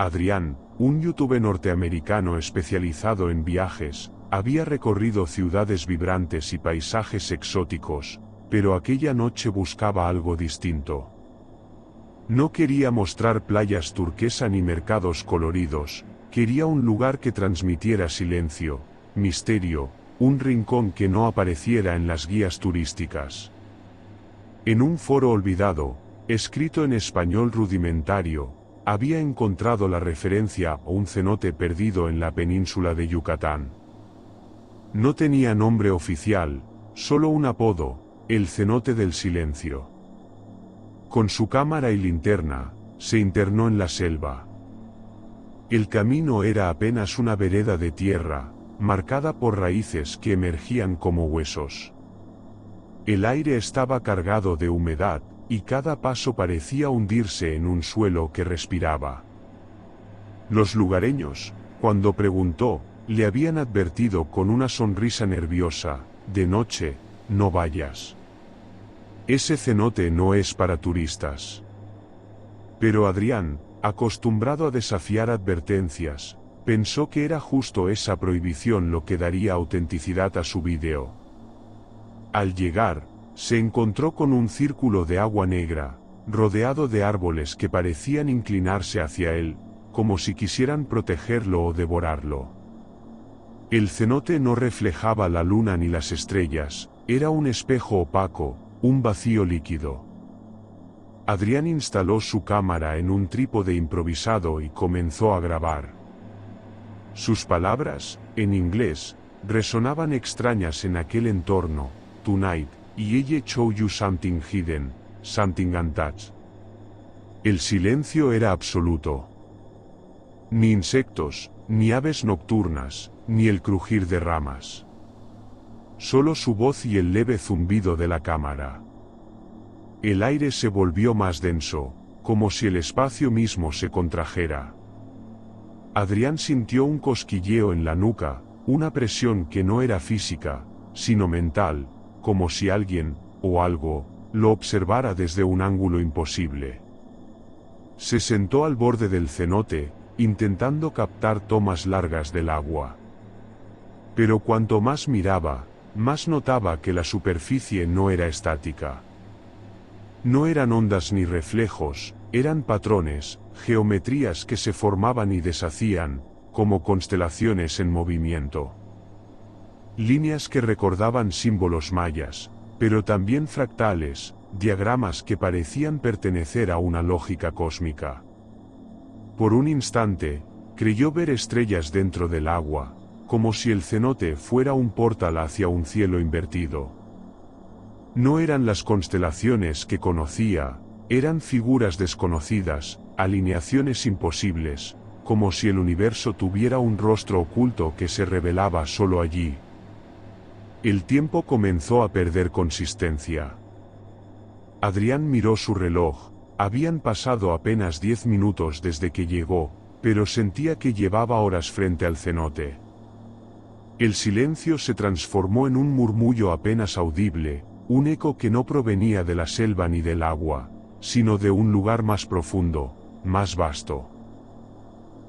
Adrián, un youtuber norteamericano especializado en viajes, había recorrido ciudades vibrantes y paisajes exóticos, pero aquella noche buscaba algo distinto. No quería mostrar playas turquesa ni mercados coloridos, quería un lugar que transmitiera silencio, misterio, un rincón que no apareciera en las guías turísticas. En un foro olvidado, escrito en español rudimentario, había encontrado la referencia a un cenote perdido en la península de Yucatán. No tenía nombre oficial, solo un apodo, el cenote del silencio. Con su cámara y linterna, se internó en la selva. El camino era apenas una vereda de tierra, marcada por raíces que emergían como huesos. El aire estaba cargado de humedad, y cada paso parecía hundirse en un suelo que respiraba. Los lugareños, cuando preguntó, le habían advertido con una sonrisa nerviosa: de noche, no vayas. Ese cenote no es para turistas. Pero Adrián, acostumbrado a desafiar advertencias, pensó que era justo esa prohibición lo que daría autenticidad a su vídeo. Al llegar, se encontró con un círculo de agua negra, rodeado de árboles que parecían inclinarse hacia él, como si quisieran protegerlo o devorarlo. El cenote no reflejaba la luna ni las estrellas, era un espejo opaco, un vacío líquido. Adrián instaló su cámara en un trípode improvisado y comenzó a grabar. Sus palabras, en inglés, resonaban extrañas en aquel entorno: tonight, y ella show you something hidden, something untouched. El silencio era absoluto. Ni insectos, ni aves nocturnas, ni el crujir de ramas. Solo su voz y el leve zumbido de la cámara. El aire se volvió más denso, como si el espacio mismo se contrajera. Adrián sintió un cosquilleo en la nuca, una presión que no era física, sino mental, como si alguien, o algo, lo observara desde un ángulo imposible. Se sentó al borde del cenote, intentando captar tomas largas del agua. Pero cuanto más miraba, más notaba que la superficie no era estática. No eran ondas ni reflejos, eran patrones, geometrías que se formaban y deshacían, como constelaciones en movimiento. Líneas que recordaban símbolos mayas, pero también fractales, diagramas que parecían pertenecer a una lógica cósmica. Por un instante, creyó ver estrellas dentro del agua, como si el cenote fuera un portal hacia un cielo invertido. No eran las constelaciones que conocía, eran figuras desconocidas, alineaciones imposibles, como si el universo tuviera un rostro oculto que se revelaba solo allí. El tiempo comenzó a perder consistencia. Adrián miró su reloj, habían pasado apenas 10 minutos desde que llegó, pero sentía que llevaba horas frente al cenote. El silencio se transformó en un murmullo apenas audible, un eco que no provenía de la selva ni del agua, sino de un lugar más profundo, más vasto.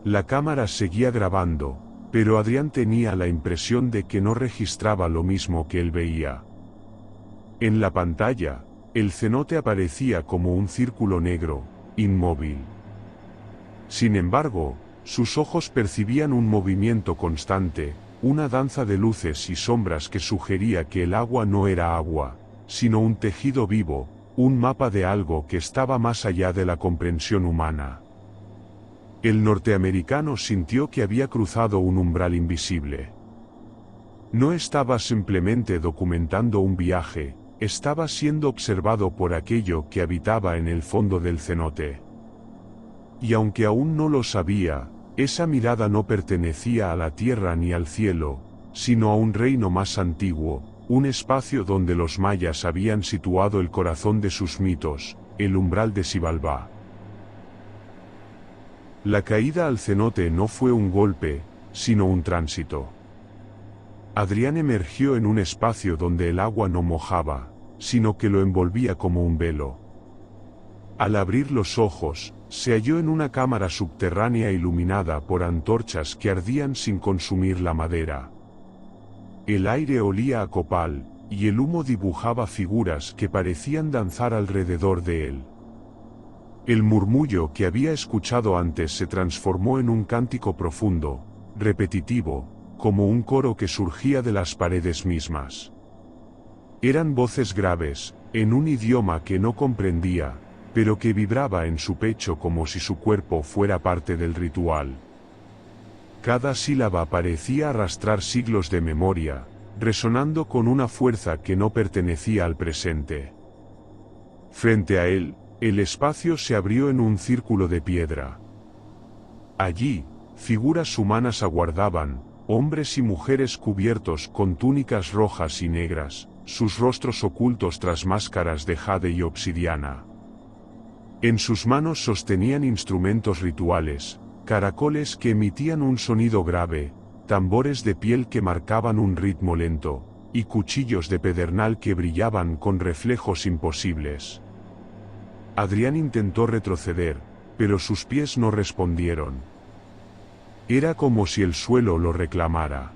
La cámara seguía grabando, pero Adrián tenía la impresión de que no registraba lo mismo que él veía. En la pantalla, el cenote aparecía como un círculo negro, inmóvil. Sin embargo, sus ojos percibían un movimiento constante, una danza de luces y sombras que sugería que el agua no era agua, sino un tejido vivo, un mapa de algo que estaba más allá de la comprensión humana. El norteamericano sintió que había cruzado un umbral invisible. No estaba simplemente documentando un viaje, estaba siendo observado por aquello que habitaba en el fondo del cenote. Y aunque aún no lo sabía, esa mirada no pertenecía a la tierra ni al cielo, sino a un reino más antiguo, un espacio donde los mayas habían situado el corazón de sus mitos, el umbral de Xibalbá. La caída al cenote no fue un golpe, sino un tránsito. Adrián emergió en un espacio donde el agua no mojaba, sino que lo envolvía como un velo. Al abrir los ojos, Se halló en una cámara subterránea iluminada por antorchas que ardían sin consumir la madera. El aire olía a copal, y el humo dibujaba figuras que parecían danzar alrededor de él. El murmullo que había escuchado antes se transformó en un cántico profundo, repetitivo, como un coro que surgía de las paredes mismas. Eran voces graves, en un idioma que no comprendía, pero que vibraba en su pecho como si su cuerpo fuera parte del ritual. Cada sílaba parecía arrastrar siglos de memoria, resonando con una fuerza que no pertenecía al presente. Frente a él, el espacio se abrió en un círculo de piedra. Allí, figuras humanas aguardaban, hombres y mujeres cubiertos con túnicas rojas y negras, sus rostros ocultos tras máscaras de jade y obsidiana. En sus manos sostenían instrumentos rituales, caracoles que emitían un sonido grave, tambores de piel que marcaban un ritmo lento, y cuchillos de pedernal que brillaban con reflejos imposibles. Adrián intentó retroceder, pero sus pies no respondieron. Era como si el suelo lo reclamara.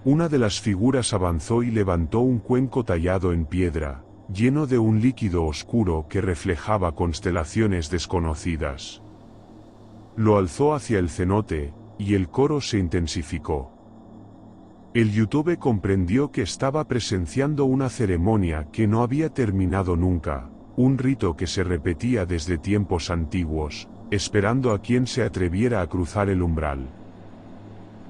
Una de las figuras avanzó y levantó un cuenco tallado en piedra, lleno de un líquido oscuro que reflejaba constelaciones desconocidas. Lo alzó hacia el cenote, y el coro se intensificó. El YouTube comprendió que estaba presenciando una ceremonia que no había terminado nunca, un rito que se repetía desde tiempos antiguos, esperando a quien se atreviera a cruzar el umbral.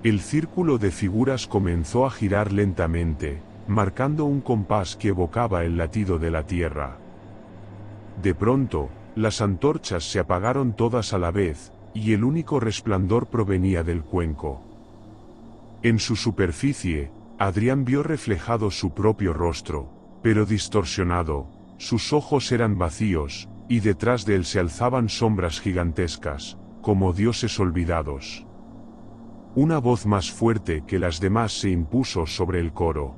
El círculo de figuras comenzó a girar lentamente, marcando un compás que evocaba el latido de la tierra. De pronto, las antorchas se apagaron todas a la vez, y el único resplandor provenía del cuenco. En su superficie, Adrián vio reflejado su propio rostro, pero distorsionado, sus ojos eran vacíos, y detrás de él se alzaban sombras gigantescas, como dioses olvidados. Una voz más fuerte que las demás se impuso sobre el coro.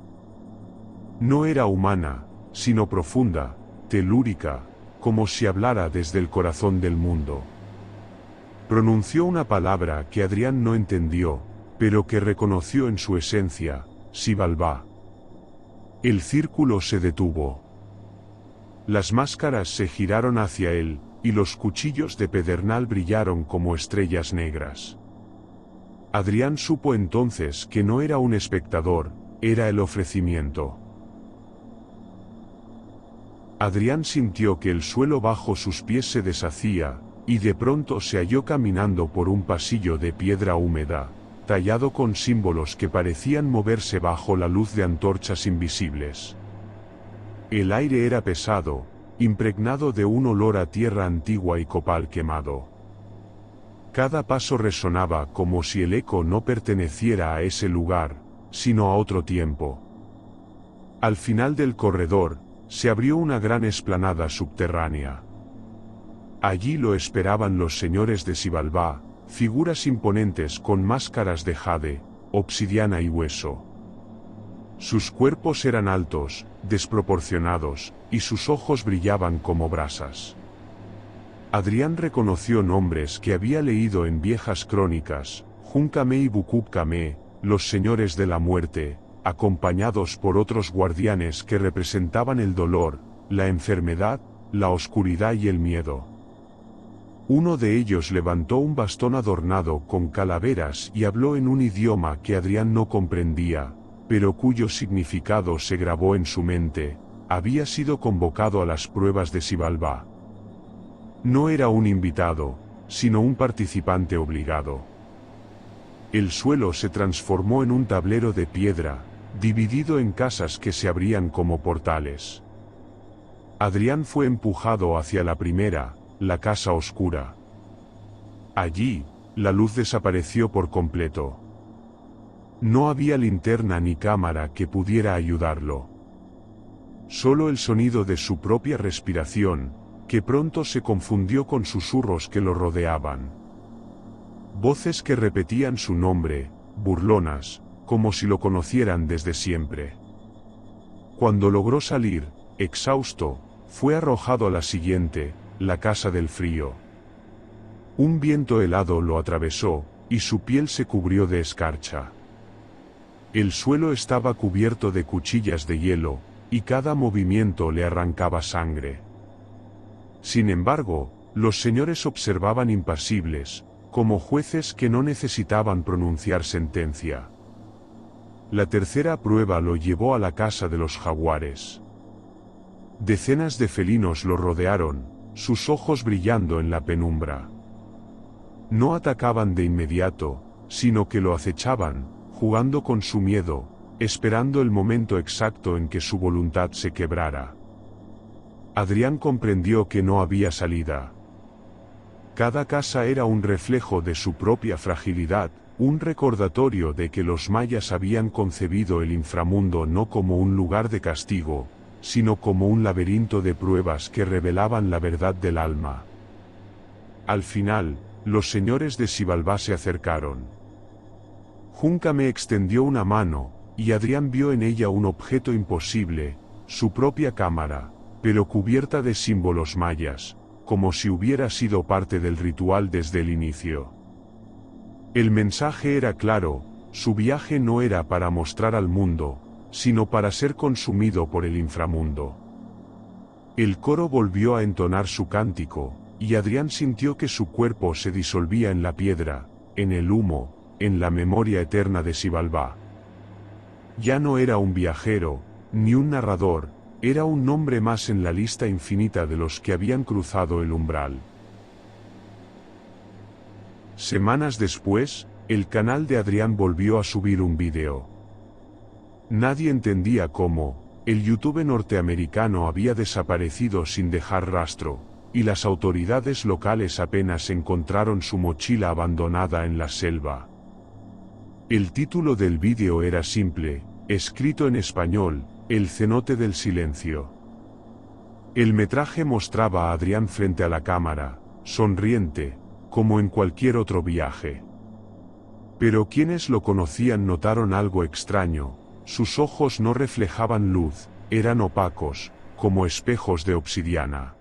No era humana, sino profunda, telúrica, como si hablara desde el corazón del mundo. Pronunció una palabra que Adrián no entendió, pero que reconoció en su esencia: Xibalbá. El círculo se detuvo. Las máscaras se giraron hacia él, y los cuchillos de pedernal brillaron como estrellas negras. Adrián supo entonces que no era un espectador, era el ofrecimiento. Adrián sintió que el suelo bajo sus pies se deshacía, y de pronto se halló caminando por un pasillo de piedra húmeda, tallado con símbolos que parecían moverse bajo la luz de antorchas invisibles. El aire era pesado, impregnado de un olor a tierra antigua y copal quemado. Cada paso resonaba como si el eco no perteneciera a ese lugar, sino a otro tiempo. Al final del corredor, se abrió una gran explanada subterránea. Allí lo esperaban los señores de Xibalbá, figuras imponentes con máscaras de jade, obsidiana y hueso. Sus cuerpos eran altos, desproporcionados, y sus ojos brillaban como brasas. Adrián reconoció nombres que había leído en viejas crónicas: Junkame y Bukubkame, los señores de la muerte, acompañados por otros guardianes que representaban el dolor, la enfermedad, la oscuridad y el miedo. Uno de ellos levantó un bastón adornado con calaveras y habló en un idioma que Adrián no comprendía, pero cuyo significado se grabó en su mente: había sido convocado a las pruebas de Xibalbá. No era un invitado, sino un participante obligado. El suelo se transformó en un tablero de piedra, dividido en casas que se abrían como portales. Adrián fue empujado hacia la primera, la casa oscura. Allí, la luz desapareció por completo. No había linterna ni cámara que pudiera ayudarlo. Solo el sonido de su propia respiración, que pronto se confundió con susurros que lo rodeaban. Voces que repetían su nombre, burlonas, como si lo conocieran desde siempre. Cuando logró salir, exhausto, fue arrojado a la siguiente, la casa del frío. Un viento helado lo atravesó, y su piel se cubrió de escarcha. El suelo estaba cubierto de cuchillas de hielo, y cada movimiento le arrancaba sangre. Sin embargo, los señores observaban impasibles, como jueces que no necesitaban pronunciar sentencia. La tercera prueba lo llevó a la casa de los jaguares. Decenas de felinos lo rodearon, sus ojos brillando en la penumbra. No atacaban de inmediato, sino que lo acechaban, jugando con su miedo, esperando el momento exacto en que su voluntad se quebrara. Adrián comprendió que no había salida. Cada casa era un reflejo de su propia fragilidad, un recordatorio de que los mayas habían concebido el inframundo no como un lugar de castigo, sino como un laberinto de pruebas que revelaban la verdad del alma. Al final, los señores de Xibalbá se acercaron. Junca me extendió una mano, y Adrián vio en ella un objeto imposible, su propia cámara, pero cubierta de símbolos mayas, como si hubiera sido parte del ritual desde el inicio. El mensaje era claro, su viaje no era para mostrar al mundo, sino para ser consumido por el inframundo. El coro volvió a entonar su cántico, y Adrián sintió que su cuerpo se disolvía en la piedra, en el humo, en la memoria eterna de Xibalbá. Ya no era un viajero, ni un narrador, era un nombre más en la lista infinita de los que habían cruzado el umbral. Semanas después, el canal de Adrián volvió a subir un vídeo. Nadie entendía cómo, el YouTube norteamericano había desaparecido sin dejar rastro, y las autoridades locales apenas encontraron su mochila abandonada en la selva. El título del vídeo era simple, escrito en español, El cenote del silencio. El metraje mostraba a Adrián frente a la cámara, sonriente, como en cualquier otro viaje. Pero quienes lo conocían notaron algo extraño, sus ojos no reflejaban luz, eran opacos, como espejos de obsidiana.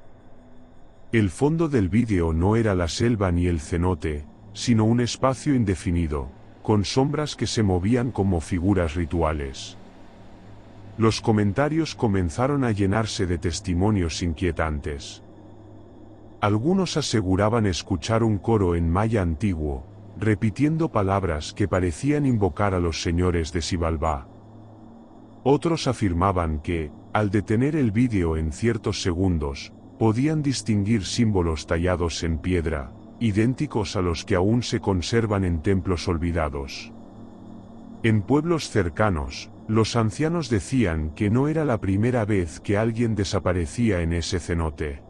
El fondo del vídeo no era la selva ni el cenote, sino un espacio indefinido, con sombras que se movían como figuras rituales. Los comentarios comenzaron a llenarse de testimonios inquietantes. Algunos aseguraban escuchar un coro en maya antiguo, repitiendo palabras que parecían invocar a los señores de Xibalbá. Otros afirmaban que, al detener el vídeo en ciertos segundos, podían distinguir símbolos tallados en piedra, idénticos a los que aún se conservan en templos olvidados. En pueblos cercanos, los ancianos decían que no era la primera vez que alguien desaparecía en ese cenote.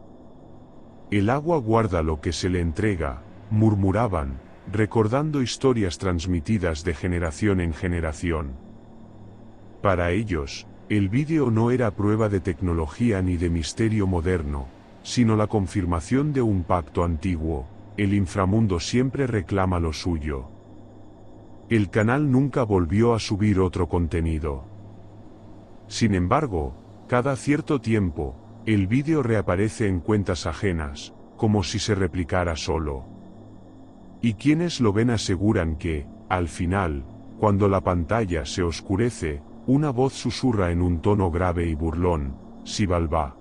El agua guarda lo que se le entrega, murmuraban, recordando historias transmitidas de generación en generación. Para ellos, el vídeo no era prueba de tecnología ni de misterio moderno, sino la confirmación de un pacto antiguo: el inframundo siempre reclama lo suyo. El canal nunca volvió a subir otro contenido. Sin embargo, cada cierto tiempo, el vídeo reaparece en cuentas ajenas, como si se replicara solo. Y quienes lo ven aseguran que, al final, cuando la pantalla se oscurece, una voz susurra en un tono grave y burlón: Xibalbá.